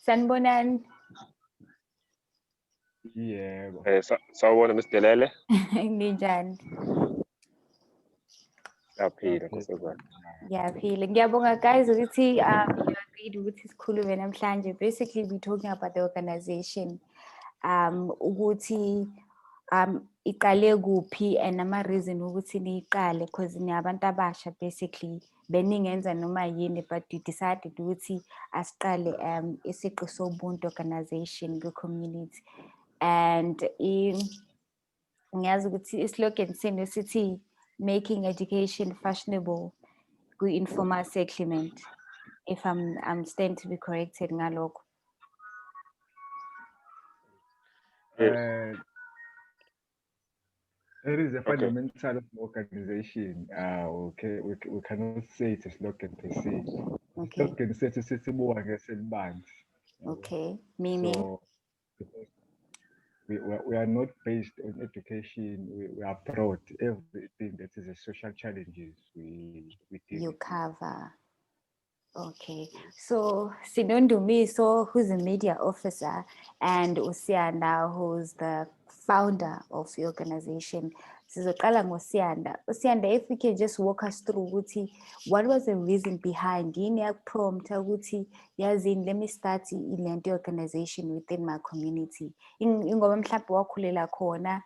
Sanibonani. Yebo. Sawubona Mr. Delele. Ninjani? Siyaphila nkosazana. Ngiyaphila. Ngiyabonga guys ukuthi you agreed ukuthi sikhulume namhlanje. Basically we're talking about the organization. Ukuthi iqale kuphi and ama reason ukuthi niqale because niyabantu abasha basically beningenza noma yini but you decided ukuthi asiqale Isigqi Sobuntu Organisation ku community and ngiyazi ukuthi islogan senu sithi making education fashionable ku informal settlement if I'm stand to be corrected ngalokho. It is a fundamental organization. Okay, we cannot say it's a slogan per se. Okay. Slogan says it's a more bands. Okay, meaning. So, we are not based on education. We are broad. Everything that is a social challenges we deal. You cover. Okay, so Sinondumiso, who's a media officer, and Usianda, who's the founder of the organization. Sizoqala ngosianda. Usianda, if we can just walk us through what was the reason behind yini prompt ukuthi yazini let me start the organization within my community. Ingoba mhlawumbe wakhulela khona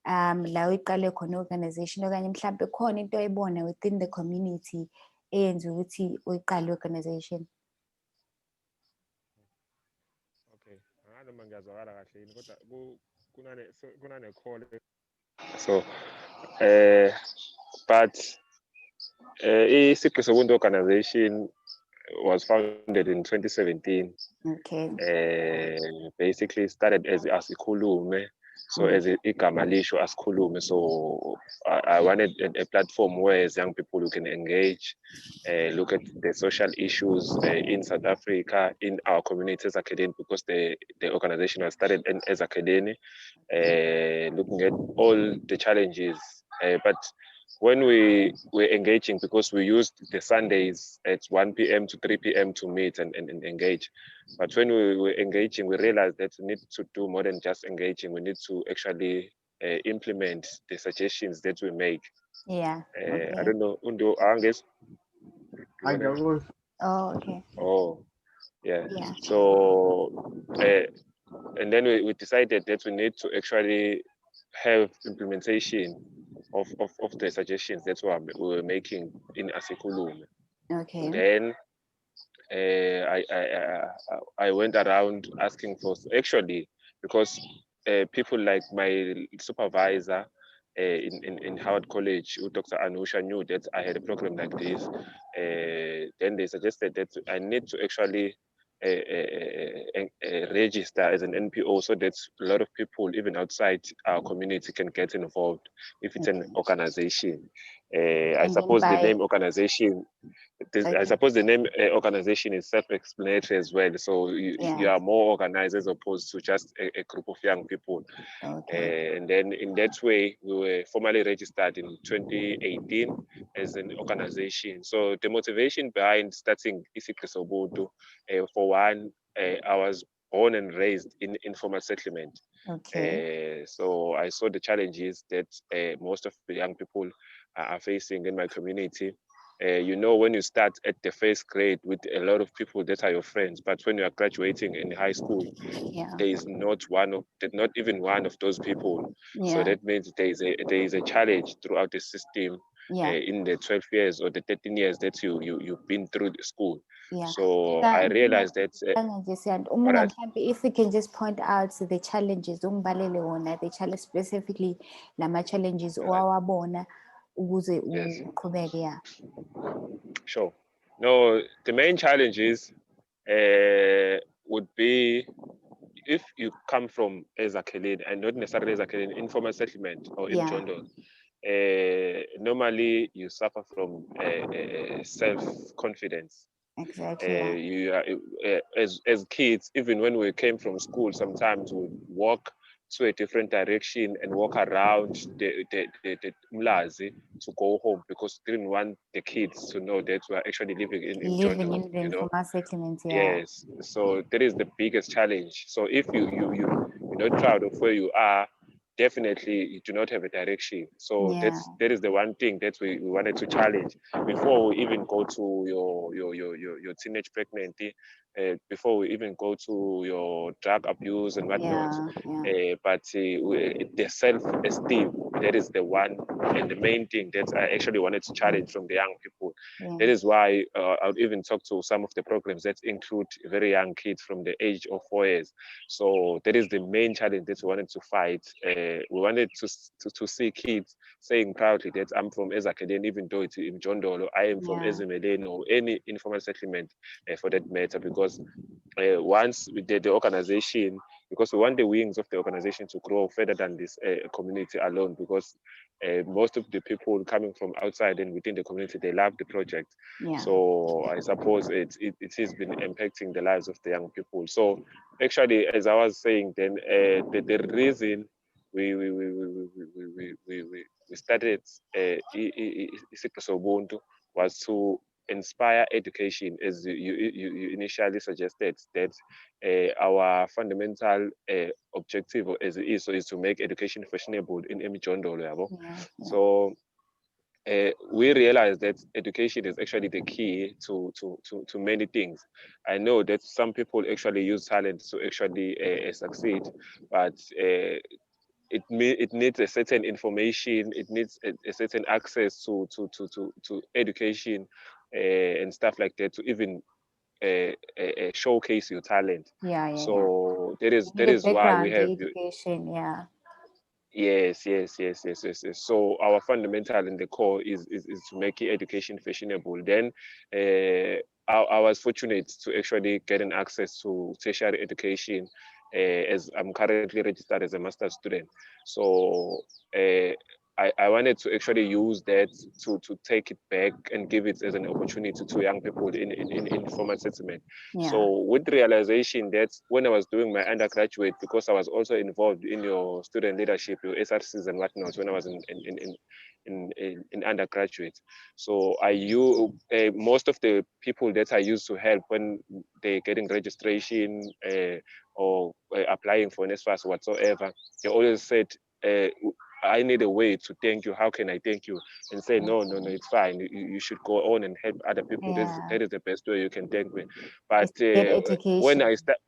la uyiqale khona organization okanye mhlawumbe khona into oyibona within the community eyenza ukuthi uyiqale organization. Okay, noma ngiyazwakala kahle yini kodwa kunane call. So but Isigqi Sobuntu Organisation was founded in 2017. Okay. Basically started as Asikhulume. So as igama lisho asikhulume, so I wanted a platform where as young people who can engage, look at the social issues in South Africa, in our community Ezakheleni, because the organization was started in Ezakheleni, looking at all the challenges. But when we were engaging, because we used the Sundays at 1 p.m. to 3 p.m. to meet and engage. But when we were engaging, we realized that we need to do more than just engaging. We need to actually implement the suggestions that we make. Yeah. Okay. I don't know, Undo Angus. Oh, okay. Oh, yeah. So, and then we decided that we need to actually have implementation of the suggestions that we were making in Asikhulume. Okay. Then I went around asking for, actually, because people like my supervisor in Howard College, Dr. Anusha, knew that I had a program like this. Then they suggested that I need to actually register as an NPO so that a lot of people, even outside our community, can get involved if it's an organization. I suppose the name organization, I suppose the name organization is self-explanatory as well. So you are more organized as opposed to just a group of young people. Okay. And then in that way, we were formally registered in 2018 as an organization. So the motivation behind starting Isigqi Sobuntu, for one, I was born and raised in informal settlement. Okay. So I saw the challenges that most of the young people are facing in my community. You know, when you start at the first grade with a lot of people that are your friends, but when you are graduating in high school, there is not even one of those people. So that means there is a challenge throughout the system. In the 12 years or the 13 years that you've been through the school. So I realized that if we can just point out the challenges, the challenge specifically, lama challenges owawabona ukuze uqhubeke. Sure. No, the main challenges would be if you come from Ezakheleni and not necessarily Ezakheleni, informal settlement or Imjondolo. Normally you suffer from self-confidence. Exactly. You are, as kids, even when we came from school, sometimes we walk to a different direction and walk around the Umlazi to go home, because we didn't want the kids to know that we are actually living in Living Imjondolo, in the you know. informal settlement, yeah. Yes, so that is the biggest challenge. So if you're not proud of where you are, definitely you do not have a direction. So Yeah. that is the one thing that we wanted to challenge before we even go to your teenage pregnancy, before we even go to your drug abuse and whatnot. Yeah. But the self-esteem, that is the one and the main thing that I actually wanted to challenge from the young people. That Yeah. is why I would even talk to some of the programs that include very young kids from the age of 4 years. So that is the main challenge that we wanted to fight. We wanted to see kids saying proudly that I'm from Ezakheleni, even though it's Imjondolo, I am from Yeah. Ezimelen or any informal settlement for that matter, because once we did the organization, because we want the wings of the organization to grow further than this community alone, because most of the people coming from outside and within the community, they love the project. Yeah. So I suppose it has been impacting the lives of the young people. So actually, as I was saying, then the reason we started Isigqi Sobuntu was to inspire education, as you initially suggested, that our fundamental objective as it is to make education fashionable in Imijondolo. Yeah. So we realize that education is actually the key to many things. I know that some people actually use talent to actually succeed, but it needs a certain information, it needs a certain access to education and stuff like that to even showcase your talent. Yeah. So that You need a is why we background have education, yeah. yes. So our fundamental in the core is to make education fashionable. Then I was fortunate to actually get an access to tertiary education, as I'm currently registered as a master's student. So I wanted to actually use that to take it back and give it as an opportunity to young people in informal settlement. Yeah. So with the realization that when I was doing my undergraduate, because I was also involved in your student leadership, your SRCs and whatnot, when I was in undergraduate. So most of the people that I used to help when they getting registration or applying for NSFAS whatsoever, they always said, I need a way to thank you. How can I thank you? And say, no, it's fine. You should go on and help other people. Yeah. That is the best way you can thank me. But Get when education. I start,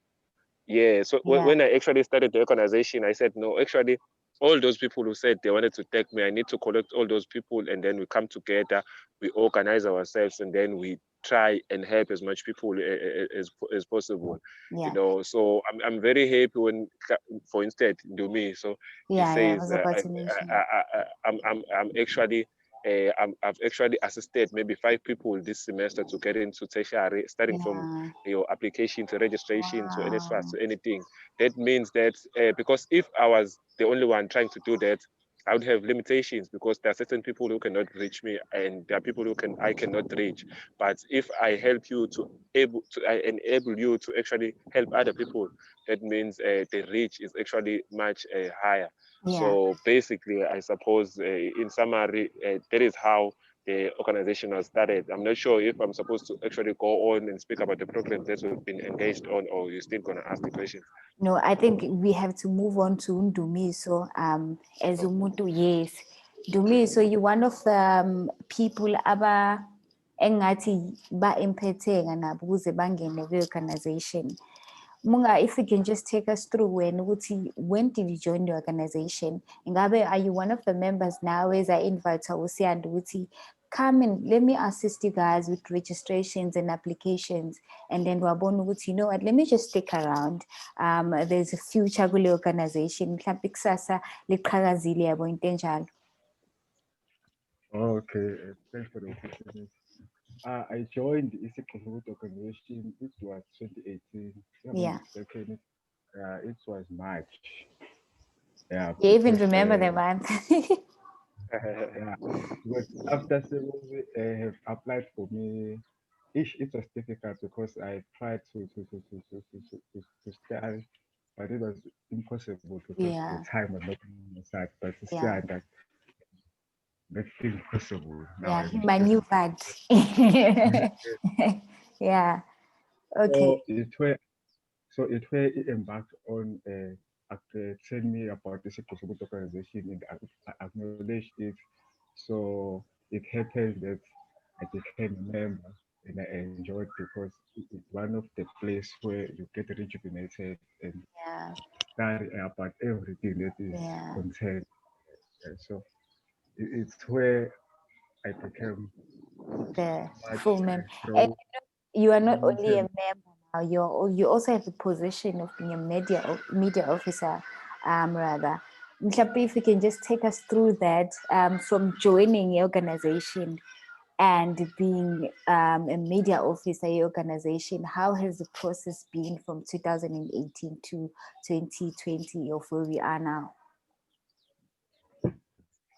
yeah, so Yeah. when I actually started the organization, I said, no, actually, all those people who said they wanted to thank me, I need to collect all those people, and then we come together, we organize ourselves, and then we try and help as much people as possible. Yeah. So I'm very happy when, for instance, do me. So he Yeah. It says, was about to mention. I'm actually. I've actually assisted maybe 5 people this semester to get into tertiary, starting from Yeah. your application to registration to NSFAS Wow. to anything. That means that because if I was the only one trying to do that, I would have limitations, because there are certain people who cannot reach me, and there are people I cannot reach. But if I help you I enable you to actually help other people, that means the reach is actually much higher. Yeah. So basically, I suppose in summary, that is how the organization was started. I'm not sure if I'm supposed to actually go on and speak about the programs that we've been engaged on, or you're still going to ask the questions. No, I think we have to move on to Ndumiso. As umuntu, yes. Ndumiso, you one of the people engathi ba-impetheka nabo ukuze bangene kwi-organization. Munga, if you can just take us through when did you join the organization? Ngabe, are you one of the members now? As I invite Usiyanda ukuthi come and let me assist you guys with registrations and applications, and then wabona ukuthi, you know what, let me just stick around. There's a future kule organization, mhlawumbe kusasa liqhakazile yabo into enjalo. Okay, thanks for the opportunity. I joined the Isigqi Sobuntu Organization. It was 2018. If I'm not Yeah. mistaken, it was March. Yeah, You even because remember the month. yeah, because after several have applied for me, it was difficult because I tried to start but it was impossible because Yeah. the time was not on my side. But it's Yeah. that that thing possible now. Yeah, I'm he just maneuvered. Yeah. Okay. so it where it embarked on after telling me about the Isigqi Sobuntu Organization and I acknowledged it. So it happened that I became a member and I enjoyed because it's one of the place where you get rejuvenated and Yeah. study about everything that is Yeah. contained. So it's where I became The much full member. And through you are not only a term. member now, you also have the position of being a media officer, rather. Mhlawumbe if you can just take us through that, from joining your organization and being a media officer your organization, how has the process been from 2018 to 2020 of where we are now?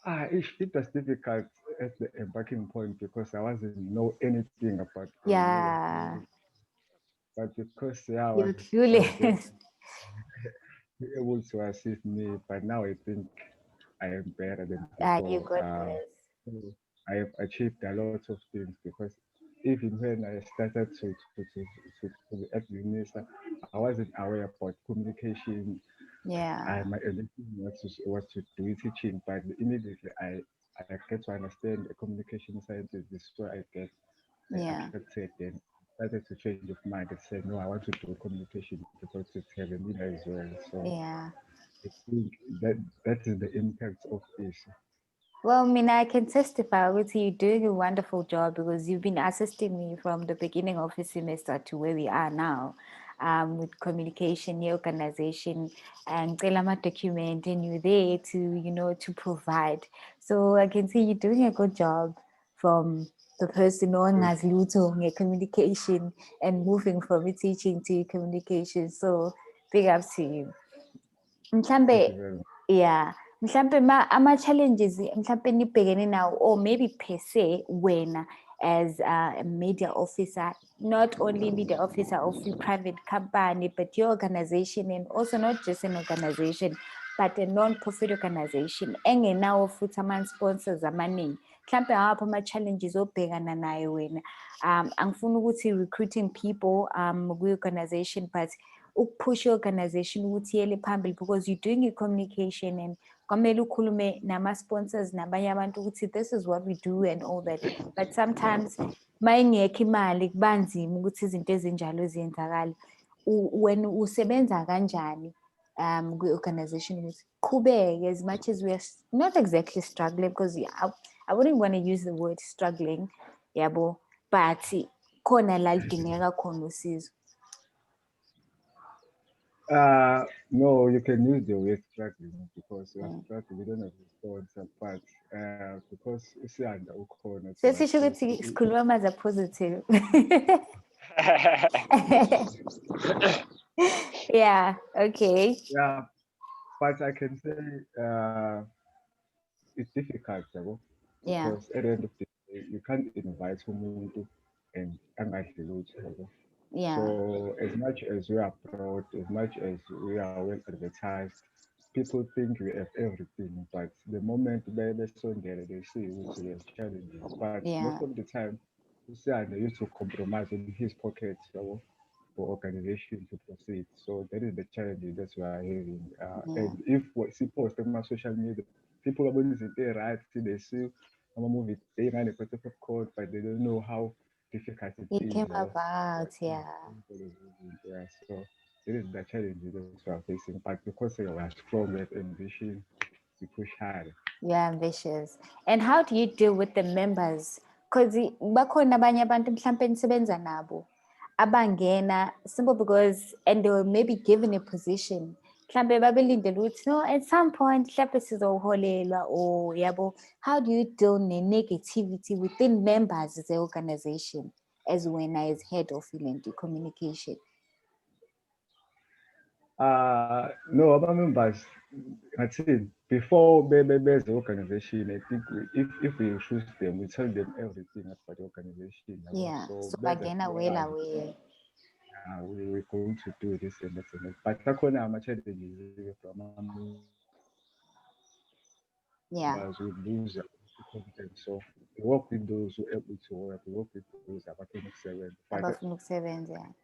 It was difficult at the embarking point because I wasn't know anything about media, Yeah, but because I you're was there clueless. able to assist me, but now I think I am better than You before. got this. So I have achieved a lot of things because even when I started to be at minister, I wasn't aware about communication. Yeah, My elective was to do teaching, but immediately I get to understand the communication sciences. This is where I get yeah, attracted and started to change of mind and said, no, I want to do communication because it's heavy media as well. So yeah. I think that is the impact of this. Well, Mina, I can testify with you doing a wonderful job because you've been assisting me from the beginning of the semester to where we are now, with communication, your organization, and Telama document, and you're there to, to provide. So I can see you're doing a good job from the person knowing as Luto, communication, and moving from teaching to communication. So big up to you. Thank Mhlambe, you very much. yeah, mhlambe ama-challenges mhlambe nibhekene nawo, or maybe per se wena as a media officer, not only media officer of a private company, but your organization, and also not just an organization, but a non-profit organization engenawo futhi ama-sponsors amaningi. Mhlambe awaphi ama-challenges obhekana naye wena? Angifuni ukuthi recruiting people kwi-organization, but ukupush i-organization ukuthi iyele phambili because you're doing i-communication and kwamele ukhulume nama-sponsors nabanye abantu ukuthi this is what we do and all that, but sometimes mayingekho imali kuba nzima ukuthi izinto ezinjalo ziyenzakale. Wena usebenza kanjani kwi-organization ukuthi qhubeke as much as we are not exactly struggling, because I wouldn't want to use the word struggling, yabo, but khona la lidingeka khona usizo. No, you can use the word struggling because we are struggling. We don't have sponsor, but because it's under Ukona to Sesisho assist. ukuthi sikhuluma amaza positive. Yeah, okay. Yeah, but I can say it's difficult, yabo, Yeah, because at the end of the day, you can't invite someone and angadli lutho, yabo. yeah, So as much as we are proud, as much as we are well advertised, people think we have everything. But the moment they sondele, they see which we have challenges. But most yeah, of the time, we see and they used to compromise in his pockets for organization to proceed. So that is the challenge that we are having. yeah. And if we see post on my social media, people are going to say right, see they see I'm a movie, they run a protocol of code, but they don't know how difficult it It is. came about, yeah, Yeah, so it is the challenge that we are facing, but because we are strong with ambition, we push hard. you're ambitious. And how do you deal with the members? Because bakhona abanye abantu mhlampe nisebenza nabo abangena simple because, and they were maybe given a position mhlampe babelindele ukuthi no, at some point mhlampe sizoholelwa, or yabo, how do you deal ne-negativity within members ze-organization as wena as head of communication? No, our members, I think before there's the organization, I think if we choose them, we tell them everything about the organization. Yeah, So so there's a bagena flow. wela we. we're going to do this and that and that. But akhona ama-challenges from Yeah. we lose content. So we work with those who are able to work, we work with those above 7. Above 7, yeah.